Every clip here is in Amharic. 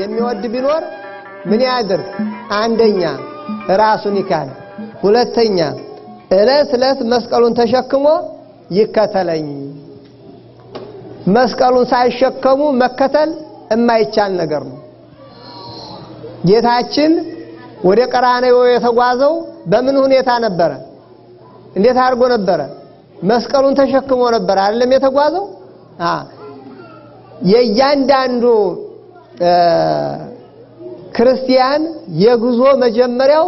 የሚወድ ቢኖር ምን ያድርግ? አንደኛ ራሱን ይካድ፣ ሁለተኛ ዕለት ዕለት መስቀሉን ተሸክሞ ይከተለኝ። መስቀሉን ሳይሸከሙ መከተል የማይቻል ነገር ነው። ጌታችን ወደ ቀራንዮ የተጓዘው በምን ሁኔታ ነበረ? እንዴት አድርጎ ነበረ? መስቀሉን ተሸክሞ ነበር አይደለም የተጓዘው? የእያንዳንዱ ክርስቲያን የጉዞ መጀመሪያው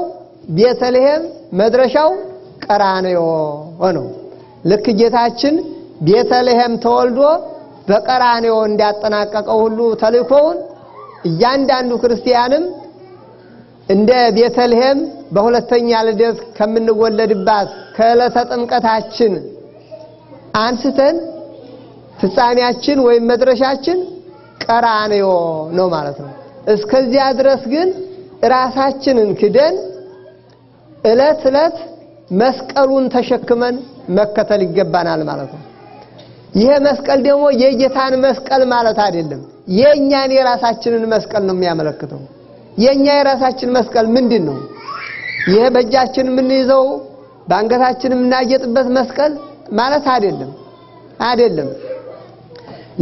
ቤተልሔም መድረሻው ቀራንዮ ነው። ልክ ጌታችን ቤተልሔም ተወልዶ በቀራንዮ እንዲያጠናቀቀው ሁሉ ተልእኮውን እያንዳንዱ ክርስቲያንም እንደ ቤተልሔም በሁለተኛ ልደት ከምንወለድባት ከዕለተ ጥምቀታችን አንስተን ፍጻሜያችን ወይም መድረሻችን ቀራንዮ ነው ማለት ነው። እስከዚያ ድረስ ግን ራሳችንን ክደን ዕለት ዕለት መስቀሉን ተሸክመን መከተል ይገባናል ማለት ነው። ይሄ መስቀል ደግሞ የጌታን መስቀል ማለት አይደለም፣ የኛን የራሳችንን መስቀል ነው የሚያመለክተው። የኛ የራሳችን መስቀል ምንድነው? ይሄ በእጃችን የምንይዘው በአንገታችን የምናጌጥበት መስቀል ማለት አይደለም።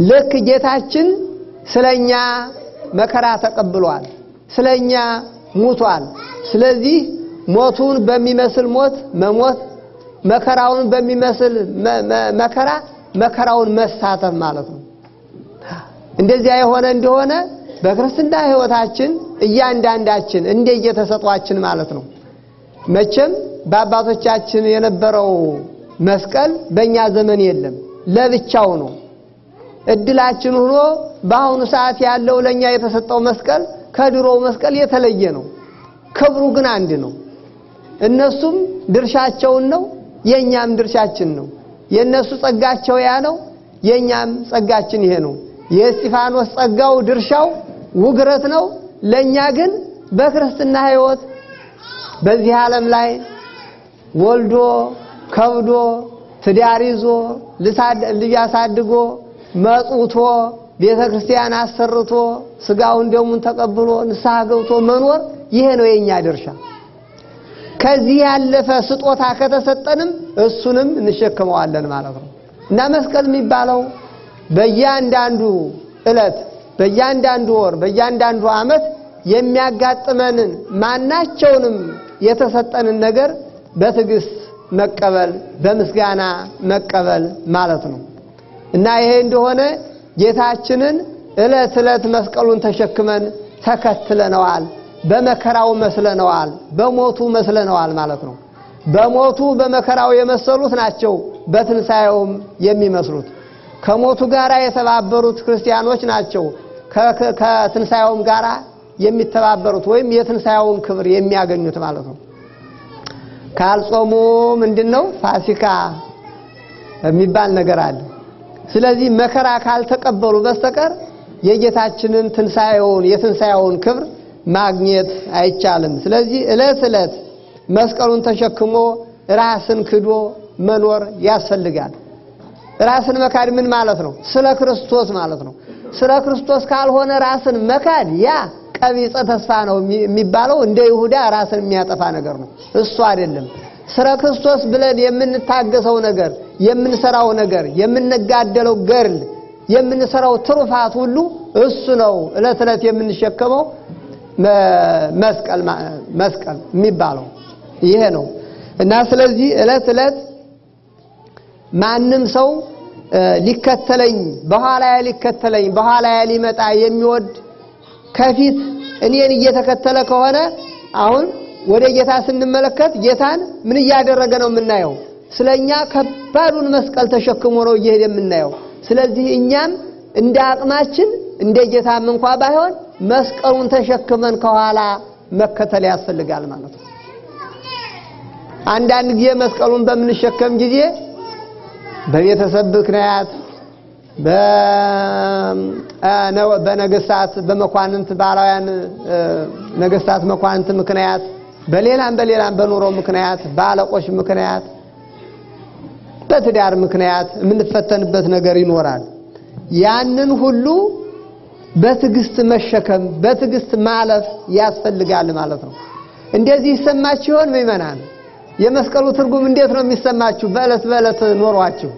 ልክ ጌታችን ስለኛ መከራ ተቀብሏል፣ ስለኛ ሙቷል። ስለዚህ ሞቱን በሚመስል ሞት መሞት፣ መከራውን በሚመስል መከራውን መሳተፍ ማለት ነው። እንደዚያ የሆነ እንደሆነ በክርስትና ሕይወታችን እያንዳንዳችን እንደየተሰጧችን ማለት ነው። መቼም በአባቶቻችን የነበረው መስቀል በእኛ ዘመን የለም፣ ለብቻው ነው። እድላችን ሆኖ በአሁኑ ሰዓት ያለው ለኛ የተሰጠው መስቀል ከድሮው መስቀል የተለየ ነው። ክብሩ ግን አንድ ነው። እነሱም ድርሻቸውን ነው፣ የኛም ድርሻችን ነው። የነሱ ጸጋቸው ያ ነው፣ የኛም ጸጋችን ይሄ ነው። የእስጢፋኖስ ጸጋው ድርሻው ውግረት ነው። ለኛ ግን በክርስትና ሕይወት በዚህ ዓለም ላይ ወልዶ ከብዶ ትዳር ይዞ ልጅ አሳድጎ መጽውቶ ቤተክርስቲያን አሰርቶ ስጋውን ደሙን ተቀብሎ ንስሐ ገብቶ መኖር ይሄ ነው የኛ ድርሻ። ከዚህ ያለፈ ስጦታ ከተሰጠንም እሱንም እንሸከመዋለን ማለት ነው። እና መስቀል የሚባለው በእያንዳንዱ ዕለት፣ በእያንዳንዱ ወር፣ በእያንዳንዱ ዓመት የሚያጋጥመንን ማናቸውንም የተሰጠንን ነገር በትዕግስት መቀበል፣ በምስጋና መቀበል ማለት ነው። እና ይሄ እንደሆነ ጌታችንን ዕለት ዕለት መስቀሉን ተሸክመን ተከትለነዋል፣ በመከራው መስለነዋል፣ በሞቱ መስለነዋል ማለት ነው። በሞቱ በመከራው የመሰሉት ናቸው በትንሳኤውም የሚመስሉት። ከሞቱ ጋራ የተባበሩት ክርስቲያኖች ናቸው ከትንሳኤውም ጋራ የሚተባበሩት ወይም የትንሳኤውን ክብር የሚያገኙት ማለት ነው። ካልጾሙ ምንድነው ፋሲካ የሚባል ነገር አለ። ስለዚህ መከራ ካልተቀበሉ በስተቀር የጌታችንን የትንሳኤውን ክብር ማግኘት አይቻልም። ስለዚህ ዕለት ዕለት መስቀሉን ተሸክሞ ራስን ክዶ መኖር ያስፈልጋል። ራስን መካድ ምን ማለት ነው? ስለ ክርስቶስ ማለት ነው። ስለ ክርስቶስ ካልሆነ ራስን መካድ ያ ቀቢጸ ተስፋ ነው የሚባለው፣ እንደ ይሁዳ ራስን የሚያጠፋ ነገር ነው። እሱ አይደለም። ስለ ክርስቶስ ብለን የምንታገሰው ነገር፣ የምንሰራው ነገር፣ የምንጋደለው ገርል፣ የምንሰራው ትሩፋት ሁሉ እሱ ነው ዕለት ዕለት የምንሸከመው መስቀል የሚባለው ይሄ ነው። እና ስለዚህ ዕለት ዕለት ማንም ሰው ሊከተለኝ በኋላ ሊመጣ የሚወድ ከፊት እኔን እየተከተለ ከሆነ አሁን ወደ ጌታ ስንመለከት ጌታን ምን እያደረገ ነው የምናየው? ስለኛ ከባዱን መስቀል ተሸክሞ ነው እየሄደ የምናየው። ስለዚህ እኛም እንደ አቅማችን እንደ ጌታም እንኳን ባይሆን መስቀሉን ተሸክመን ከኋላ መከተል ያስፈልጋል ማለት ነው። አንዳንድ ጊዜ መስቀሉን በምንሸከም ጊዜ በቤተሰብ ምክንያት በነገስታት በመኳንንት ባላውያን ነገስታት መኳንንት ምክንያት በሌላም በኑሮ ምክንያት ባለቆሽ ምክንያት በትዳር ምክንያት የምንፈተንበት ነገር ይኖራል። ያንን ሁሉ በትዕግስት መሸከም በትዕግስት ማለፍ ያስፈልጋል ማለት ነው። እንደዚህ ይሰማችሁ ይሆን ምእመናን? የመስቀሉ ትርጉም እንዴት ነው የሚሰማችሁ? በእለት በእለት ኖሯችሁ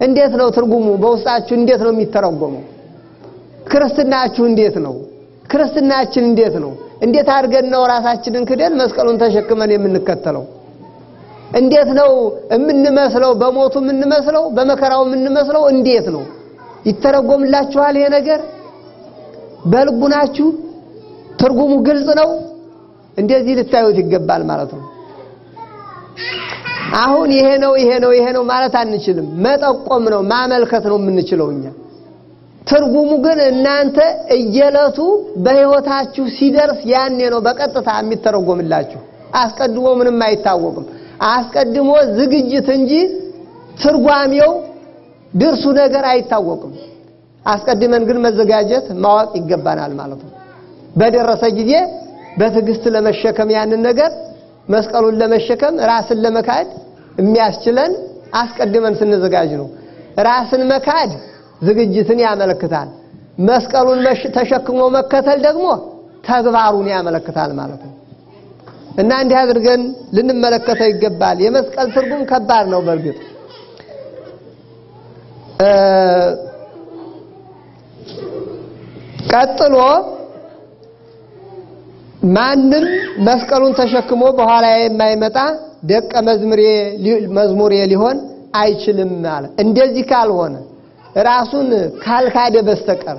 እንዴት ነው ትርጉሙ በውስጣችሁ እንዴት ነው የሚተረጎመው? ክርስትናችሁ እንዴት ነው? ክርስትናችን እንዴት ነው? እንዴት አድርገን ነው ራሳችንን ክደን መስቀሉን ተሸክመን የምንከተለው? እንዴት ነው የምንመስለው? በሞቱ የምንመስለው በመከራው የምንመስለው እንዴት ነው? ይተረጎምላችኋል ይሄ ነገር? በልቡናችሁ ትርጉሙ ግልጽ ነው? እንደዚህ ልታዩት ይገባል ማለት ነው። አሁን ይሄ ነው ማለት አንችልም። መጠቆም ነው ማመልከት ነው የምንችለው እኛ። ትርጉሙ ግን እናንተ እየለቱ በህይወታችሁ ሲደርስ ያኔ ነው በቀጥታ የሚተረጎምላችሁ። አስቀድሞ ምንም አይታወቅም። አስቀድሞ ዝግጅት እንጂ ትርጓሜው ድርሱ ነገር አይታወቅም። አስቀድመን ግን መዘጋጀት ማወቅ ይገባናል ማለት ነው። በደረሰ ጊዜ በትዕግስት ለመሸከም ያንን ነገር መስቀሉን ለመሸከም ራስን ለመካድ የሚያስችለን አስቀድመን ስንዘጋጅ ነው። ራስን መካድ ዝግጅትን ያመለክታል። መስቀሉን ተሸክሞ መከተል ደግሞ ተግባሩን ያመለክታል ማለት ነው። እና እንዲህ አድርገን ልንመለከተው ይገባል። የመስቀል ትርጉም ከባድ ነው በርግጥ ቀጥሎ ማንም መስቀሉን ተሸክሞ በኋላ የማይመጣ ደቀ መዝሙሬ ሊሆን አይችልም ማለት። እንደዚህ ካልሆነ ራሱን ካልካደ በስተቀር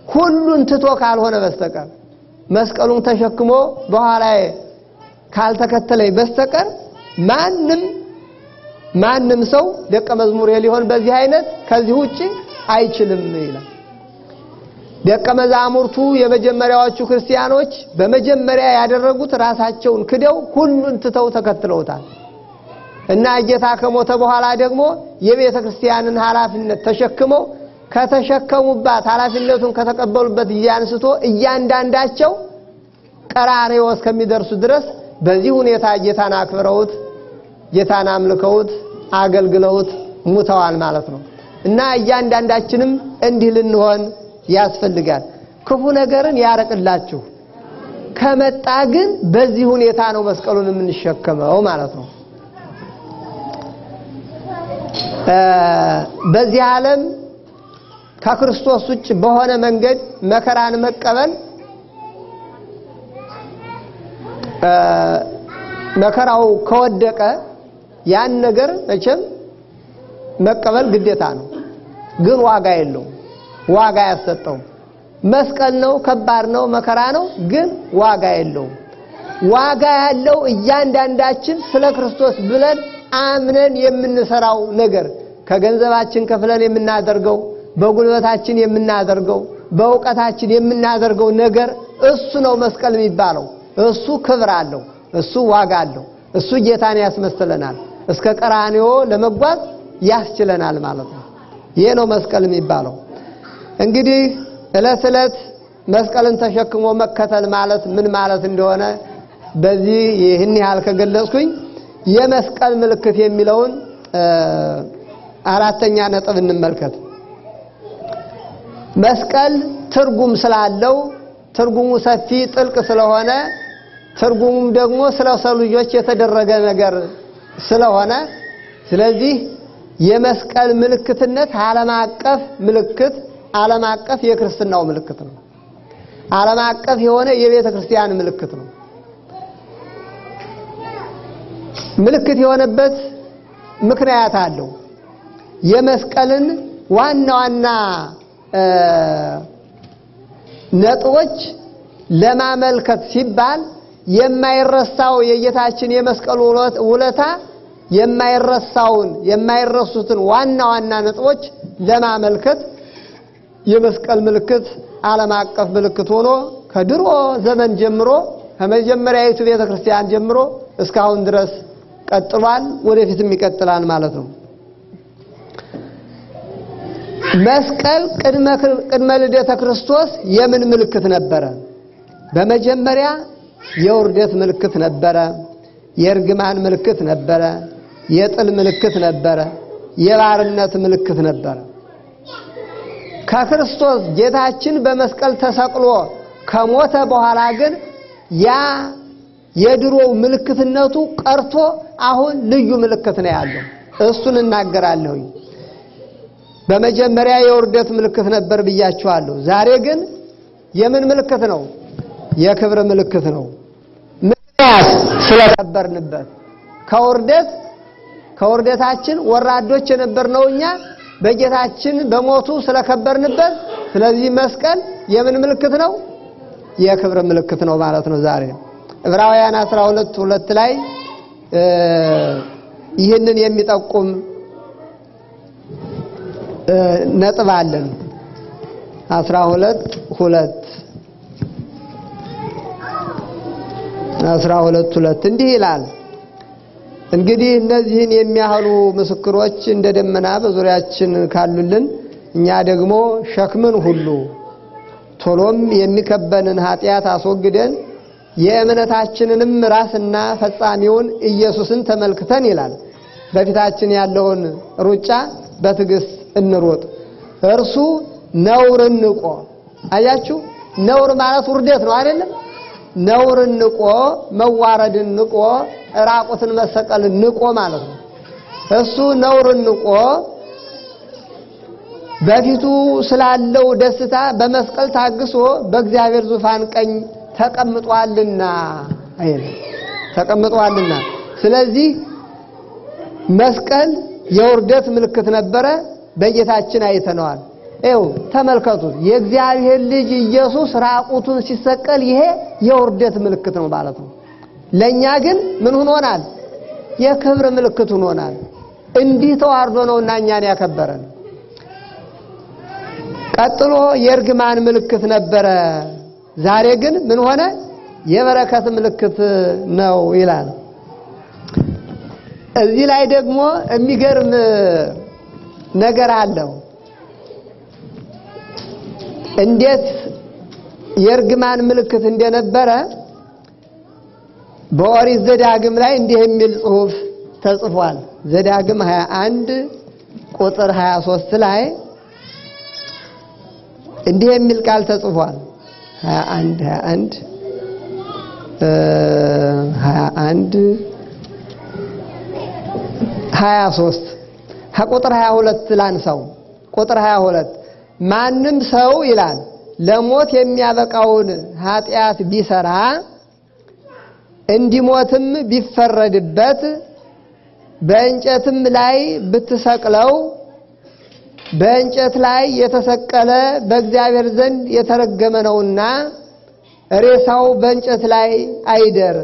ሁሉን ትቶ ካልሆነ በስተቀር መስቀሉን ተሸክሞ በኋላ ካልተከተለ በስተቀር ማንም ሰው ደቀ መዝሙሬ ሊሆን በዚህ አይነት ከዚህ ውጪ አይችልም ይላል። ደቀ መዛሙርቱ የመጀመሪያዎቹ ክርስቲያኖች በመጀመሪያ ያደረጉት ራሳቸውን ክደው ሁሉን ትተው ተከትለውታል። እና ጌታ ከሞተ በኋላ ደግሞ የቤተ ክርስቲያንን ኃላፊነት ተሸክመው ከተሸከሙባት ኃላፊነቱን ከተቀበሉበት እያንስቶ እያንዳንዳቸው ቀራንዮ እስከሚደርሱ ድረስ በዚህ ሁኔታ ጌታን አክብረውት ጌታን አምልከውት አገልግለውት ሙተዋል ማለት ነው። እና እያንዳንዳችንም እንዲህ ልንሆን ያስፈልጋል። ክፉ ነገርን ያረቅላችሁ ከመጣ ግን በዚህ ሁኔታ ነው መስቀሉን የምንሸከመው ማለት ነው። በዚህ ዓለም ከክርስቶስ ውጭ በሆነ መንገድ መከራን መቀበል መከራው ከወደቀ ያን ነገር መቼም መቀበል ግዴታ ነው። ግን ዋጋ የለውም። ዋጋ ያሰጠው መስቀል ነው። ከባድ ነው፣ መከራ ነው፣ ግን ዋጋ የለውም። ዋጋ ያለው እያንዳንዳችን ስለ ክርስቶስ ብለን አምነን የምንሰራው ነገር ከገንዘባችን ከፍለን የምናደርገው በጉልበታችን የምናደርገው በእውቀታችን የምናደርገው ነገር እሱ ነው መስቀል የሚባለው። እሱ ክብር አለው፣ እሱ ዋጋ አለው፣ እሱ ጌታን ያስመስለናል፣ እስከ ቀራንዮ ለመጓዝ ያስችለናል ማለት ነው። ይሄ ነው መስቀል የሚባለው። እንግዲህ እለት እለት መስቀልን ተሸክሞ መከተል ማለት ምን ማለት እንደሆነ በዚህ ይህን ያህል ከገለጽኩኝ የመስቀል ምልክት የሚለውን አራተኛ ነጥብ እንመልከት። መስቀል ትርጉም ስላለው ትርጉሙ ሰፊ ጥልቅ ስለሆነ ትርጉሙም ደግሞ ስለ ሰው ልጆች የተደረገ ነገር ስለሆነ ስለዚህ የመስቀል ምልክትነት ዓለም አቀፍ ምልክት ዓለም አቀፍ የክርስትናው ምልክት ነው። ዓለም አቀፍ የሆነ የቤተ ክርስቲያን ምልክት ነው። ምልክት የሆነበት ምክንያት አለው። የመስቀልን ዋና ዋና ነጥቦች ለማመልከት ሲባል የማይረሳው የጌታችን የመስቀሉ ውለታ የማይረሱትን ዋና ዋና ነጥቦች ለማመልከት የመስቀል ምልክት ዓለም አቀፍ ምልክት ሆኖ ከድሮ ዘመን ጀምሮ ከመጀመሪያዊቱ ቤተ ክርስቲያን ጀምሮ እስካሁን ድረስ ቀጥሏል፣ ወደፊትም ይቀጥላል ማለት ነው። መስቀል ቅድመ ልደተ ክርስቶስ የምን ምልክት ነበረ? በመጀመሪያ የውርደት ምልክት ነበረ፣ የርግማን ምልክት ነበረ፣ የጥል ምልክት ነበረ፣ የባርነት ምልክት ነበረ። ከክርስቶስ ጌታችን በመስቀል ተሰቅሎ ከሞተ በኋላ ግን ያ የድሮው ምልክትነቱ ቀርቶ አሁን ልዩ ምልክት ነው ያለው። እሱን እናገራለሁ። በመጀመሪያ የውርደት ምልክት ነበር ብያችኋለሁ። ዛሬ ግን የምን ምልክት ነው? የክብር ምልክት ነው። ምክንያት ስለከበርንበት ከውርደታችን ወራዶች የነበርነው እኛ በጌታችን በሞቱ ስለከበርንበት፣ ስለዚህ መስቀል የምን ምልክት ነው? የክብር ምልክት ነው ማለት ነው። ዛሬ ዕብራውያን 12:2 ላይ ይህንን የሚጠቁም ነጥብ አለን። 12:2 እንዲህ ይላል፣ እንግዲህ እነዚህን የሚያህሉ ምስክሮች እንደ ደመና በዙሪያችን ካሉልን እኛ ደግሞ ሸክምን ሁሉ ቶሎም የሚከበንን ኃጢአት አስወግደን የእምነታችንንም ራስና ፈጻሚውን ኢየሱስን ተመልክተን ይላል በፊታችን ያለውን ሩጫ በትዕግስት እንሮጥ። እርሱ ነውርን ንቆ፣ አያችሁ ነውር ማለት ውርደት ነው አይደለም? ነውርን ንቆ፣ መዋረድን ንቆ፣ ራቁትን መሰቀልን ንቆ ማለት ነው። እሱ ነውርን ንቆ በፊቱ ስላለው ደስታ በመስቀል ታግሶ በእግዚአብሔር ዙፋን ቀኝ ተቀምጧልና ተቀምጧልና። ስለዚህ መስቀል የውርደት ምልክት ነበረ፣ በጌታችን አይተነዋል። ይኸው ተመልከቱ፣ የእግዚአብሔር ልጅ ኢየሱስ ራቁቱን ሲሰቀል ይሄ የውርደት ምልክት ነው ማለት ነው። ለኛ ግን ምን ሆኖናል? የክብር ምልክት ሆኖናል። እንዲህ ተዋርዶ ነውና እኛን ያከበረን። ቀጥሎ የእርግማን ምልክት ነበረ፣ ዛሬ ግን ምን ሆነ? የበረከት ምልክት ነው ይላል። እዚህ ላይ ደግሞ የሚገርም ነገር አለው። እንዴት የእርግማን ምልክት እንደነበረ በኦሪት ዘዳግም ላይ እንዲህ የሚል ጽሑፍ ተጽፏል። ዘዳግም 21:23 ላይ እንዲህ የሚል ቃል ተጽፏል። 23 ከቁጥር 22 ላንሳው። ቁጥር 22 ማንም ሰው ይላል ለሞት የሚያበቃውን ኃጢአት ቢሰራ እንዲሞትም ቢፈረድበት በእንጨትም ላይ ብትሰቅለው በእንጨት ላይ የተሰቀለ በእግዚአብሔር ዘንድ የተረገመ ነውና ሬሳው በእንጨት ላይ አይደር።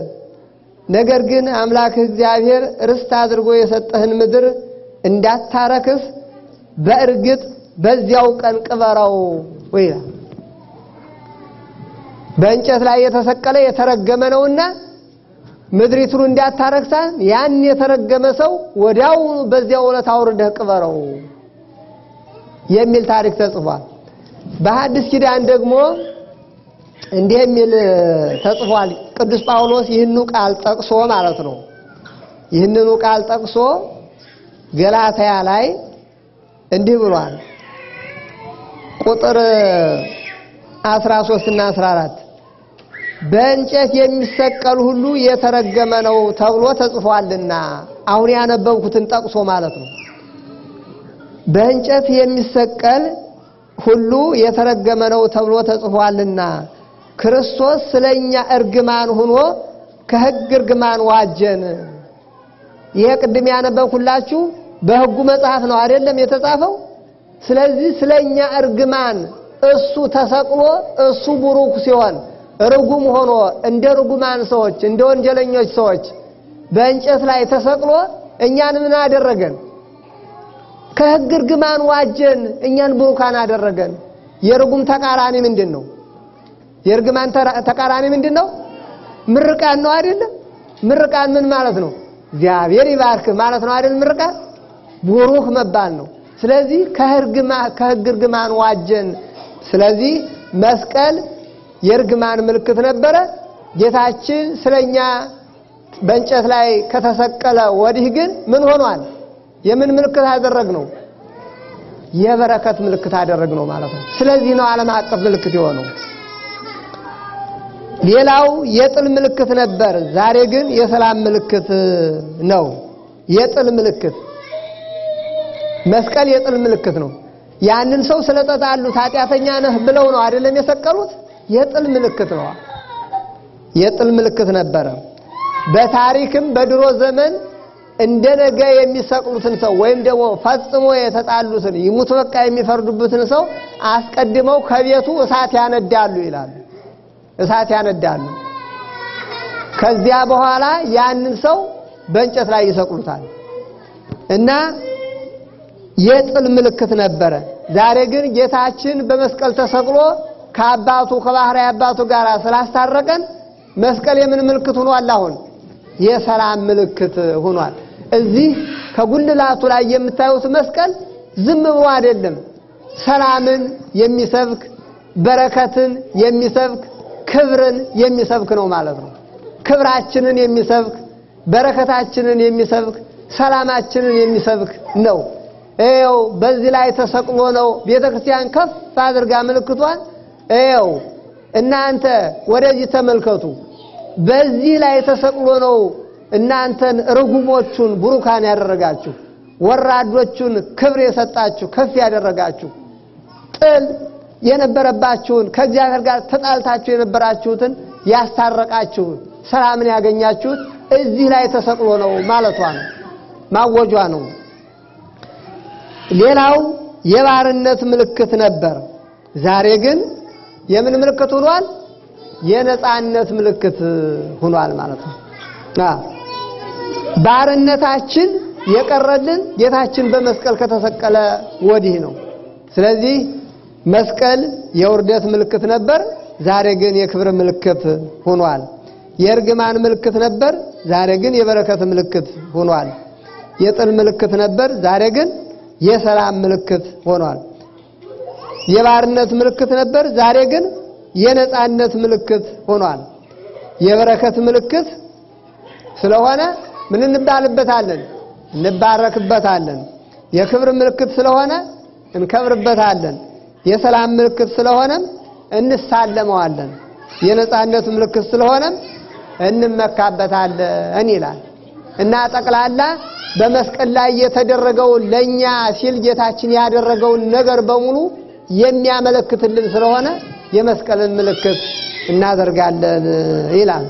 ነገር ግን አምላክህ እግዚአብሔር ርስት አድርጎ የሰጠህን ምድር እንዳታረክስ በእርግጥ በዚያው ቀን ቅበረው ይላል። በእንጨት ላይ የተሰቀለ የተረገመ ነውና ምድሪቱን እንዳታረክሳን ያን የተረገመ ሰው ወዲያው በዚያው ዕለት አውርደህ ቅበረው የሚል ታሪክ ተጽፏል። በሐዲስ ኪዳን ደግሞ እንዲህ የሚል ተጽፏል። ቅዱስ ጳውሎስ ይህንኑ ቃል ጠቅሶ ማለት ነው። ይህንኑ ቃል ጠቅሶ ገላትያ ላይ እንዲህ ብሏል። ቁጥር 13 እና 14 በእንጨት የሚሰቀል ሁሉ የተረገመ ነው ተብሎ ተጽፏልና፣ አሁን ያነበብኩትን ጠቅሶ ማለት ነው። በእንጨት የሚሰቀል ሁሉ የተረገመ ነው ተብሎ ተጽፏልና ክርስቶስ ስለኛ እርግማን ሆኖ ከሕግ እርግማን ዋጀን። ይሄ ቅድም ያነበብኩላችሁ በሕጉ መጽሐፍ ነው አይደለም የተጻፈው? ስለዚህ ስለኛ እርግማን እሱ ተሰቅሎ እሱ ቡሩክ ሲሆን ርጉም ሆኖ እንደ ርጉማን ሰዎች እንደ ወንጀለኞች ሰዎች በእንጨት ላይ ተሰቅሎ እኛን ምን አደረገን? ከሕግ እርግማን ዋጀን፣ እኛን ቡሩካን አደረገን። የርጉም ተቃራኒ ምንድነው? የርግማን ተቃራኒ ምንድነው? ምርቃን ነው አይደለም? ምርቃን ምን ማለት ነው? እግዚአብሔር ይባርክ ማለት ነው አይደል? ምርቃን ቡሩክ መባል ነው። ስለዚህ ከሕግ እርግማን ዋጀን። ስለዚህ መስቀል የእርግማን ምልክት ነበረ። ጌታችን ስለኛ በእንጨት ላይ ከተሰቀለ ወዲህ ግን ምን ሆኗል? የምን ምልክት አደረግነው? የበረከት ምልክት አደረግነው ማለት ነው። ስለዚህ ነው ዓለም አቀፍ ምልክት የሆነው። ሌላው የጥል ምልክት ነበር፣ ዛሬ ግን የሰላም ምልክት ነው። የጥል ምልክት መስቀል የጥል ምልክት ነው። ያንን ሰው ስለተጣሉት ኃጢአተኛ ነህ ብለው ነው አይደለም የሰቀሉት? የጥል ምልክት ነው። የጥል ምልክት ነበረ። በታሪክም በድሮ ዘመን እንደነገ የሚሰቅሉትን ሰው ወይም ደግሞ ፈጽሞ የተጣሉትን ይሙት በቃ የሚፈርዱበትን ሰው አስቀድመው ከቤቱ እሳት ያነዳሉ ይላል። እሳት ያነዳሉ። ከዚያ በኋላ ያንን ሰው በእንጨት ላይ ይሰቅሉታል እና የጥል ምልክት ነበረ። ዛሬ ግን ጌታችን በመስቀል ተሰቅሎ ከአባቱ ከባህሪ አባቱ ጋር ስላስታረቀን መስቀል የምን ምልክት ሆኗል? አሁን የሰላም ምልክት ሆኗል። እዚህ ከጉልላቱ ላይ የምታዩት መስቀል ዝም ብሎ አይደለም፣ ሰላምን የሚሰብክ በረከትን የሚሰብክ ክብርን የሚሰብክ ነው ማለት ነው። ክብራችንን የሚሰብክ በረከታችንን የሚሰብክ ሰላማችንን የሚሰብክ ነው። ኤው በዚህ ላይ ተሰቅሎ ነው ቤተክርስቲያን ከፍ አድርጋ ምልክቷን ኤው እናንተ ወደዚህ ተመልከቱ፣ በዚህ ላይ ተሰቅሎ ነው እናንተን ርጉሞቹን ቡሩካን ያደረጋችሁ፣ ወራዶቹን ክብር የሰጣችሁ፣ ከፍ ያደረጋችሁ፣ ጥል የነበረባችሁን ከእግዚአብሔር ጋር ተጣልታችሁ የነበራችሁትን ያስታረቃችሁ፣ ሰላምን ያገኛችሁት እዚህ ላይ ተሰቅሎ ነው ማለቷ ነው፣ ማወጇ ነው። ሌላው የባርነት ምልክት ነበር፣ ዛሬ ግን የምን ምልክት ሆኗል? የነጻነት ምልክት ሆኗል ማለት ነው። ባርነታችን የቀረልን ጌታችን በመስቀል ከተሰቀለ ወዲህ ነው። ስለዚህ መስቀል የውርደት ምልክት ነበር፣ ዛሬ ግን የክብር ምልክት ሆኗል። የእርግማን ምልክት ነበር፣ ዛሬ ግን የበረከት ምልክት ሆኗል። የጥል ምልክት ነበር፣ ዛሬ ግን የሰላም ምልክት ሆኗል። የባርነት ምልክት ነበር፣ ዛሬ ግን የነጻነት ምልክት ሆኗል። የበረከት ምልክት ስለሆነ ምን እንባልበታለን? እንባረክበታለን። የክብር ምልክት ስለሆነ እንከብርበታለን። የሰላም ምልክት ስለሆነ እንሳለመዋለን። የነጻነት ምልክት ስለሆነ እንመካበታለን ይላል እና ጠቅላላ በመስቀል ላይ የተደረገው ለኛ ሲል ጌታችን ያደረገውን ነገር በሙሉ የሚያመለክትልን ስለሆነ የመስቀልን ምልክት እናደርጋለን ይላል።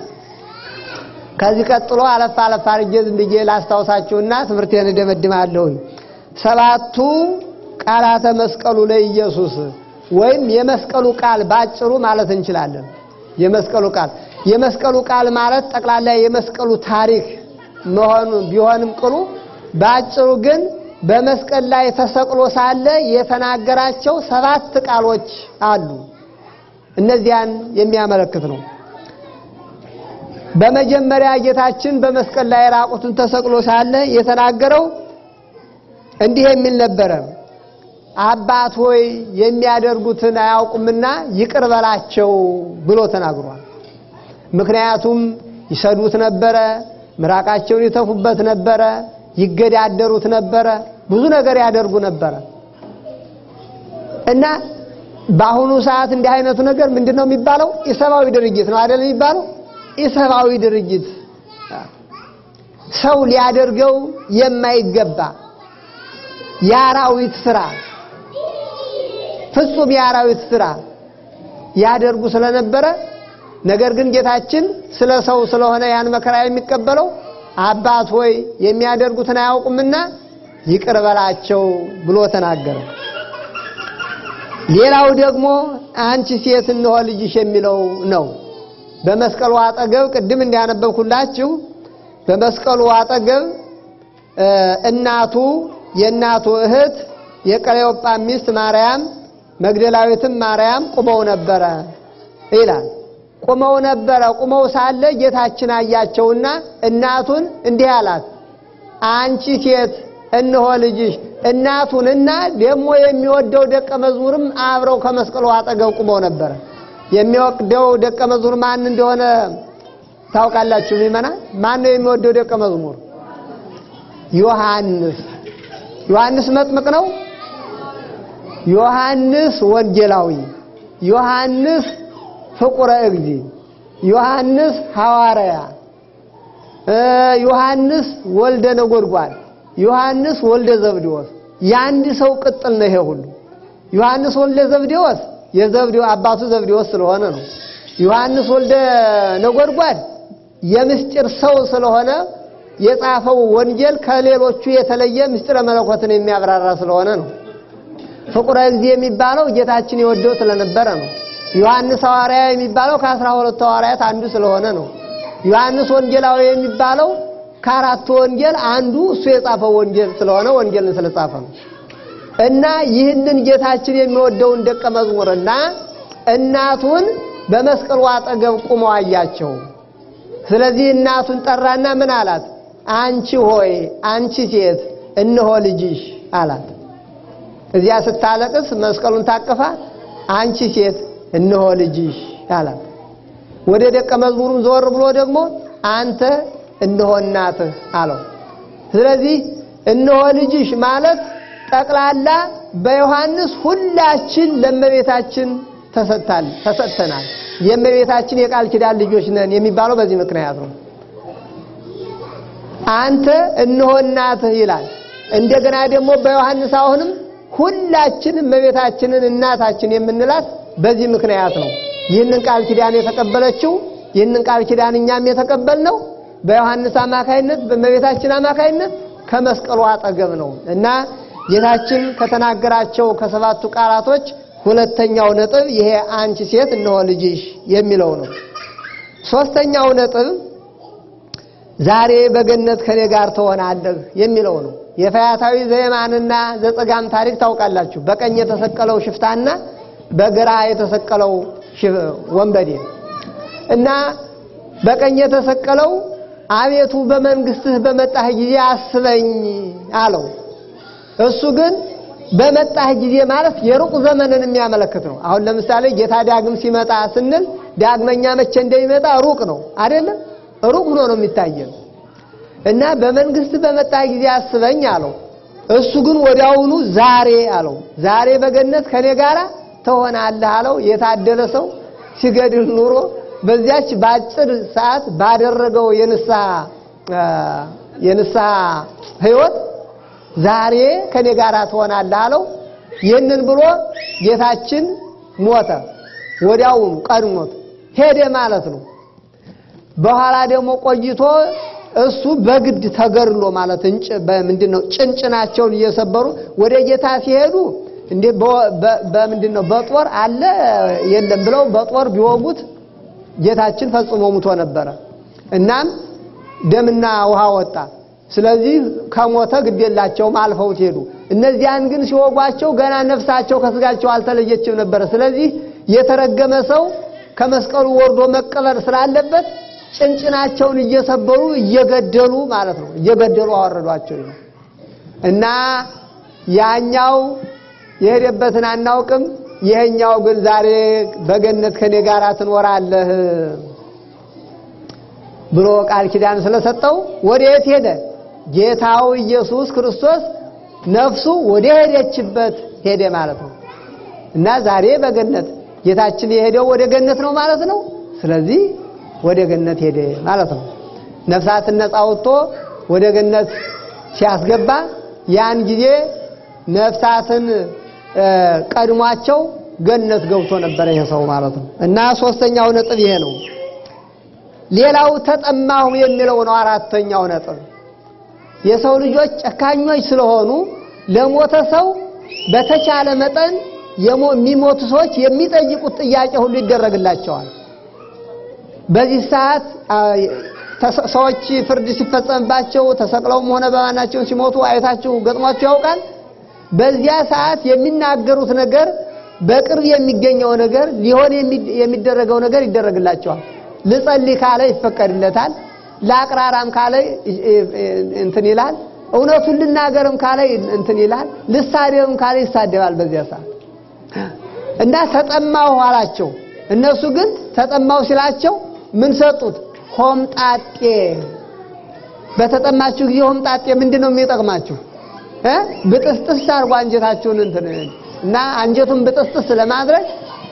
ከዚህ ቀጥሎ አለፍ አድርጌ ዝም ብዬ ላስታውሳችሁና ትምህርቴን እደመድማለሁ። ሰባቱ ቃላተ መስቀሉ ለኢየሱስ ወይም የመስቀሉ ቃል ባጭሩ ማለት እንችላለን። የመስቀሉ ቃል ማለት ጠቅላላ የመስቀሉ ታሪክ መሆኑ ቢሆንም ቅሉ ባጭሩ ግን በመስቀል ላይ ተሰቅሎ ሳለ የተናገራቸው 7 ቃሎች አሉ። እነዚያን የሚያመለክት ነው። በመጀመሪያ ጌታችን በመስቀል ላይ ራቁቱን ተሰቅሎ ሳለ የተናገረው እንዲህ የሚል ነበረ፣ አባት ሆይ የሚያደርጉትን አያውቁምና ይቅር በላቸው ብሎ ተናግሯል። ምክንያቱም ይሰዱት ነበረ፣ ምራቃቸውን ይተፉበት ነበረ፣ ይገዳደሩት ነበረ፣ ብዙ ነገር ያደርጉ ነበረ እና በአሁኑ ሰዓት እንዲህ አይነቱ ነገር ምንድነው የሚባለው? ኢሰብአዊ ድርጊት ነው አይደል የሚባለው? ኢሰብአዊ ድርጊት ሰው ሊያደርገው የማይገባ የአራዊት ስራ፣ ፍጹም የአራዊት ስራ ያደርጉ ስለነበረ ነገር ግን ጌታችን ስለ ሰው ስለሆነ ያን መከራ የሚቀበለው አባት ሆይ የሚያደርጉትን አያውቁምና ይቅር በላቸው ብሎ ተናገረ። ሌላው ደግሞ አንቺ ሴት እነሆ ልጅሽ የሚለው ነው። በመስቀሉ አጠገብ ቅድም እንዲያነበብኩላችሁ በመስቀሉ አጠገብ እናቱ የእናቱ እህት የቀለዮጳ ሚስት ማርያም መግደላዊትም ማርያም ቆመው ነበረ ይላል። ቆመው ሳለ ጌታችን አያቸውና እናቱን እንዲህ አላት፣ አንቺ ሴት እነሆ ልጅሽ። እናቱንና ደግሞ የሚወደው ደቀ መዝሙርም አብረው ከመስቀሉ አጠገብ ቆመው ነበረ። የሚወደው ደቀ መዝሙር ማን እንደሆነ ታውቃላችሁ? ምእመናን ማን ነው የሚወደው ደቀ መዝሙር? ዮሐንስ መጥምቅ ነው ዮሐንስ ወንጌላዊ ዮሐንስ ፍቁረ እግዚ ዮሐንስ ሐዋርያ ዮሐንስ ወልደ ነጎድጓድ ዮሐንስ ወልደ ዘብዴዎስ ያንድ ሰው ቅጥል ነው ይሄ ሁሉ ዮሐንስ ወልደ ዘብዴዎስ የዘብዴው አባቱ ዘብዴዎስ ስለሆነ ነው ዮሐንስ ወልደ ነጎድጓድ የምስጢር ሰው ስለሆነ የጻፈው ወንጌል ከሌሎቹ የተለየ ምስጢረ መለኮትን የሚያብራራ ስለሆነ ነው ፍቁረ እግዚ የሚባለው ጌታችን ይወደው ስለነበረ ነው ዮሐንስ ሐዋርያ የሚባለው ከ12 ሐዋርያት አንዱ ስለሆነ ነው ዮሐንስ ወንጌላዊ የሚባለው ከአራቱ ወንጌል አንዱ እሱ የጻፈው ወንጌል ስለሆነ ወንጌልን ስለጻፈ ነው እና ይህንን ጌታችን የሚወደውን ደቀ መዝሙርና እናቱን በመስቀሉ አጠገብ ቆመው አያቸው ስለዚህ እናቱን ጠራና ምን አላት አንቺ ሆይ አንቺ ሴት እነሆ ልጅሽ አላት እዚያ ስታለቅስ መስቀሉን ታቀፋ አንቺ ሴት እነሆ ልጅሽ አላት ወደ ደቀ መዝሙሩም ዞር ብሎ ደግሞ አንተ እነሆ እናትህ አለው ስለዚህ እነሆ ልጅሽ ማለት ጠቅላላ በዮሐንስ ሁላችን ለእመቤታችን ተሰጥተናል የእመቤታችን የቃል ኪዳን ልጆች ነን የሚባለው በዚህ ምክንያት ነው አንተ እነሆ እናትህ ይላል እንደገና ደግሞ በዮሐንስ አሁንም ሁላችን እመቤታችንን እናታችን የምንላት በዚህ ምክንያት ነው ይህንን ቃል ኪዳን የተቀበለችው ይህንን ቃል ኪዳን እኛም የተቀበልነው በዮሐንስ አማካይነት በእመቤታችን አማካይነት ከመስቀሉ አጠገብ ነው እና ጌታችን ከተናገራቸው ከሰባቱ ቃላቶች ሁለተኛው ነጥብ ይሄ አንቺ ሴት እነሆ ልጅሽ የሚለው ነው ሶስተኛው ነጥብ ዛሬ በገነት ከኔ ጋር ትሆናለህ የሚለው ነው የፈያታዊ ዘየማንና ዘጸጋም ታሪክ ታውቃላችሁ በቀኝ የተሰቀለው ሽፍታና በግራ የተሰቀለው ወንበዴ እና በቀኝ የተሰቀለው አቤቱ በመንግስትህ በመጣህ ጊዜ አስበኝ አለው እሱ ግን በመጣህ ጊዜ ማለት የሩቅ ዘመንን የሚያመለክት ነው አሁን ለምሳሌ ጌታ ዳግም ሲመጣ ስንል ዳግመኛ መቼ እንደሚመጣ ሩቅ ነው አይደል ሩቅ ሆኖ ነው የሚታየው እና በመንግስት በመጣህ ጊዜ አስበኝ አለው እሱ ግን ወዲያውኑ ዛሬ አለው ዛሬ በገነት ከኔ ጋር ትሆናለህ አለው የታደለ ሰው ሲገድል ኑሮ በዚያች ባጭር ሰዓት ባደረገው የንስሐ ህይወት ዛሬ ከኔ ጋር ትሆናለህ አለው ይህንን ብሎ ጌታችን ሞተ ወዲያውኑ ቀድሞት ሄደ ማለት ነው በኋላ ደግሞ ቆይቶ እሱ በግድ ተገርሎ ማለት በምንድነው ጭንጭናቸውን እየሰበሩ ወደ ጌታ ሲሄዱ እንዴ በምንድነው በጦር አለ የለም ብለው በጦር ቢወጉት ጌታችን ፈጽሞ ሞቶ ነበር እናም ደምና ውሃ ወጣ ስለዚህ ከሞተ ግዴላቸው አልፈው ሄዱ እነዚያን ግን ሲወጓቸው ገና ነፍሳቸው ከስጋቸው አልተለየችም ነበር ስለዚህ የተረገመ ሰው ከመስቀሉ ወርዶ መቀበር ስላለበት ጭንጭናቸውን እየሰበሩ እየገደሉ ማለት ነው እየገደሉ አወረዷቸው እና ያኛው የሄደበትን አናውቅም ይሄኛው ግን ዛሬ በገነት ከኔ ጋር ትኖራለህ ብሎ ቃል ኪዳን ስለሰጠው ወዴት ሄደ ጌታው ኢየሱስ ክርስቶስ ነፍሱ ወደ ሄደችበት ሄደ ማለት ነው እና ዛሬ በገነት ጌታችን የሄደው ወደ ገነት ነው ማለት ነው ስለዚህ ወደ ገነት ሄደ ማለት ነው ነፍሳትን ነፃ አውጥቶ ወደ ገነት ሲያስገባ ያን ጊዜ ነፍሳትን ቀድሟቸው ገነት ገብቶ ነበር ይሄ ሰው ማለት ነው እና ሶስተኛው ነጥብ ይሄ ነው ሌላው ተጠማሁ የሚለው ነው አራተኛው ነጥብ የሰው ልጆች ጨካኞች ስለሆኑ ለሞተ ሰው በተቻለ መጠን የሚሞቱ ሰዎች የሚጠይቁት ጥያቄ ሁሉ ይደረግላቸዋል በዚህ ሰዓት ሰዎች ፍርድ ሲፈጸምባቸው ተሰቅለውም ሆነ በማናቸው ሲሞቱ አይታችሁ ገጥሟችሁ ያውቃል በዚያ ሰዓት የሚናገሩት ነገር በቅርብ የሚገኘው ነገር ሊሆን የሚደረገው ነገር ይደረግላቸዋል ልጸልይ ካለ ይፈቀድለታል ላቅራራም ካለ እንትን ይላል እውነቱን ልናገርም ካለ እንትን ይላል ልሳደብም ካለ ይሳደባል በዚያ ሰዓት እና ተጠማው አላቸው እነሱ ግን ተጠማው ሲላቸው ምን ሰጡት ሆምጣጤ በተጠማችሁ ጊዜ ሆምጣጤ ምንድነው የሚጠቅማችሁ ብጥስጥስ አርጎ አንጀታችሁን እንትን እና አንጀቱን በጥስጥስ ለማድረግ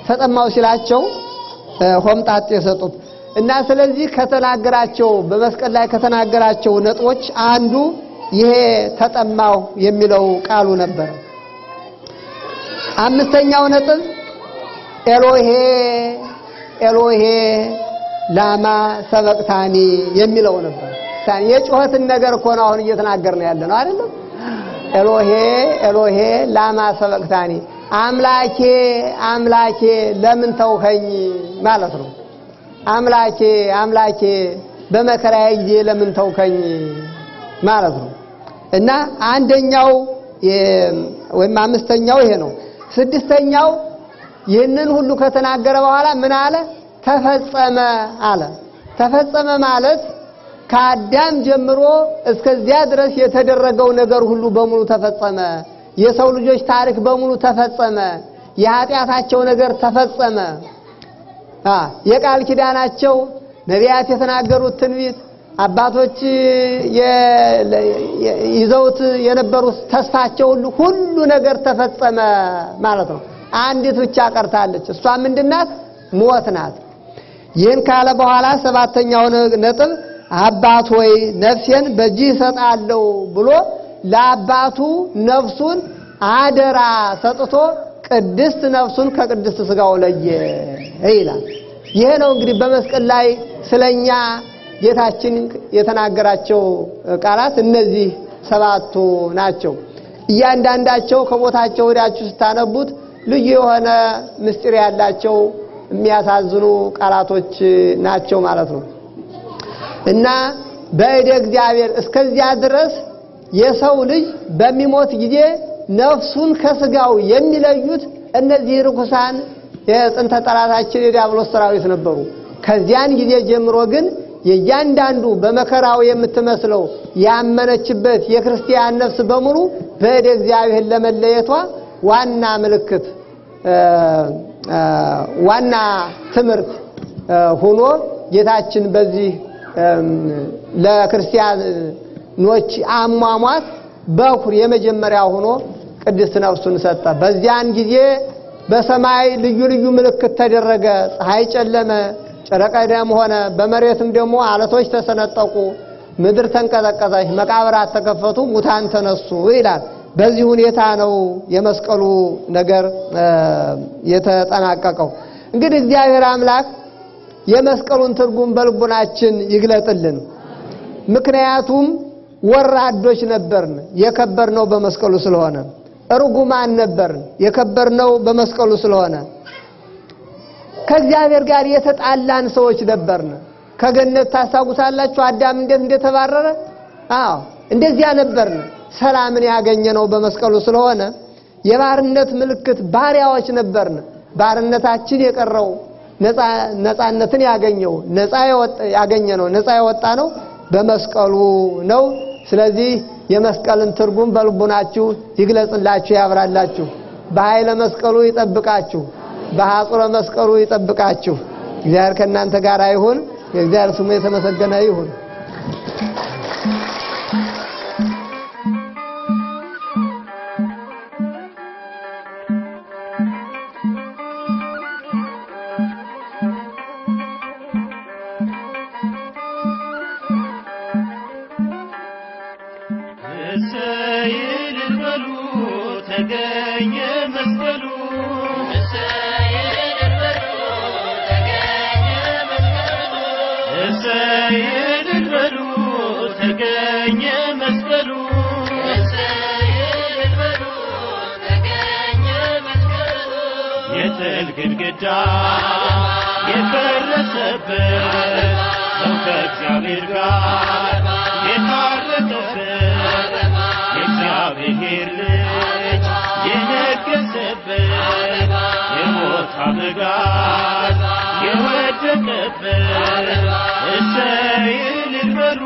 ተጠማው ሲላቸው ሆምጣጤ የሰጡት እና ስለዚህ ከተናገራቸው በመስቀል ላይ ከተናገራቸው ነጥቦች አንዱ ይሄ ተጠማው የሚለው ቃሉ ነበር። አምስተኛው ነጥብ ኤሎሄ ኤሎሄ ላማ ሰበቅታኒ የሚለው ነበር። የጩኸትን ነገር እኮ ነው አሁን እየተናገርን ያለነው አይደለም? ኤሎሄ ኤሎሄ ላማ ሰበቅታኒ አምላኬ አምላኬ ለምን ተውከኝ ማለት ነው። አምላኬ አምላኬ በመከራዬ ጊዜ ለምን ተውከኝ ማለት ነው። እና አንደኛው ወይም አምስተኛው ይሄ ነው። ስድስተኛው ይህንን ሁሉ ከተናገረ በኋላ ምን አለ? ተፈጸመ አለ። ተፈጸመ ማለት ከአዳም ጀምሮ እስከዚያ ድረስ የተደረገው ነገር ሁሉ በሙሉ ተፈጸመ። የሰው ልጆች ታሪክ በሙሉ ተፈጸመ። የኃጢአታቸው ነገር ተፈጸመ። የቃል ኪዳናቸው ነቢያት የተናገሩት ትንቢት አባቶች ይዘውት የነበሩት ተስፋቸው ሁሉ ነገር ተፈጸመ ማለት ነው። አንዲት ብቻ ቀርታለች። እሷ ምንድናት? ሞት ናት። ይህን ካለ በኋላ ሰባተኛው ነጥብ አባት ሆይ ነፍሴን በእጅህ እሰጣለሁ ብሎ ለአባቱ ነፍሱን አደራ ሰጥቶ ቅድስት ነፍሱን ከቅድስት ሥጋው ለየ ይላል። ይሄ ነው እንግዲህ በመስቀል ላይ ስለኛ ጌታችን የተናገራቸው ቃላት እነዚህ ሰባቱ ናቸው። እያንዳንዳቸው ከቦታቸው ወዳችሁ ስታነቡት ልዩ የሆነ ምስጢር ያላቸው የሚያሳዝኑ ቃላቶች ናቸው ማለት ነው። እና በእደ እግዚአብሔር እስከዚያ ድረስ የሰው ልጅ በሚሞት ጊዜ ነፍሱን ከሥጋው የሚለዩት እነዚህ ርኩሳን የጥንተ ጠላታችን የዲያብሎስ ሰራዊት ነበሩ። ከዚያን ጊዜ ጀምሮ ግን የእያንዳንዱ በመከራው የምትመስለው ያመነችበት የክርስቲያን ነፍስ በሙሉ በእደ እግዚአብሔር ለመለየቷ ዋና ምልክት ዋና ትምህርት ሆኖ ጌታችን በዚህ ለክርስቲያኖች አሟሟት በኩር የመጀመሪያ ሆኖ ቅድስት ነፍሱን ሰጠ። በዚያን ጊዜ በሰማይ ልዩ ልዩ ምልክት ተደረገ። ፀሐይ ጨለመ፣ ጨረቃ ደም ሆነ፣ በመሬትም ደግሞ አለቶች ተሰነጠቁ፣ ምድር ተንቀጠቀጠች፣ መቃብራት ተከፈቱ፣ ሙታን ተነሱ ይላል። በዚህ ሁኔታ ነው የመስቀሉ ነገር የተጠናቀቀው። እንግዲህ እግዚአብሔር አምላክ የመስቀሉን ትርጉም በልቡናችን ይግለጥልን። ምክንያቱም ወራዶች ነበርን፣ የከበርነው በመስቀሉ ስለሆነ። እርጉማን ነበርን፣ የከበርነው በመስቀሉ ስለሆነ። ከእግዚአብሔር ጋር የተጣላን ሰዎች ነበርን። ከገነት ታስታውሳላችሁ አዳም እንዴት እንደተባረረ? አዎ እንደዚያ ነበርን። ሰላምን ያገኘነው በመስቀሉ ስለሆነ የባርነት ምልክት ባሪያዎች ነበርን። ባርነታችን የቀረው ነፃነትን ያገኘነው ነፃ የወጣነው በመስቀሉ ነው። ስለዚህ የመስቀልን ትርጉም በልቡናችሁ ይግለጽላችሁ፣ ያብራላችሁ። በኃይለ መስቀሉ ይጠብቃችሁ፣ በሐጹረ መስቀሉ ይጠብቃችሁ። እግዚአብሔር ከእናንተ ጋር ይሁን። የእግዚአብሔር ስሙ የተመሰገነ ይሁን። ግድግዳ የፈረሰበት ሰው ከእግዚአብሔር ጋር የታረቀበት የእግዚአብሔር ልጅ የነገሰበት የሞት አበጋዝ የወደቀበት እሰይ እልል በሉ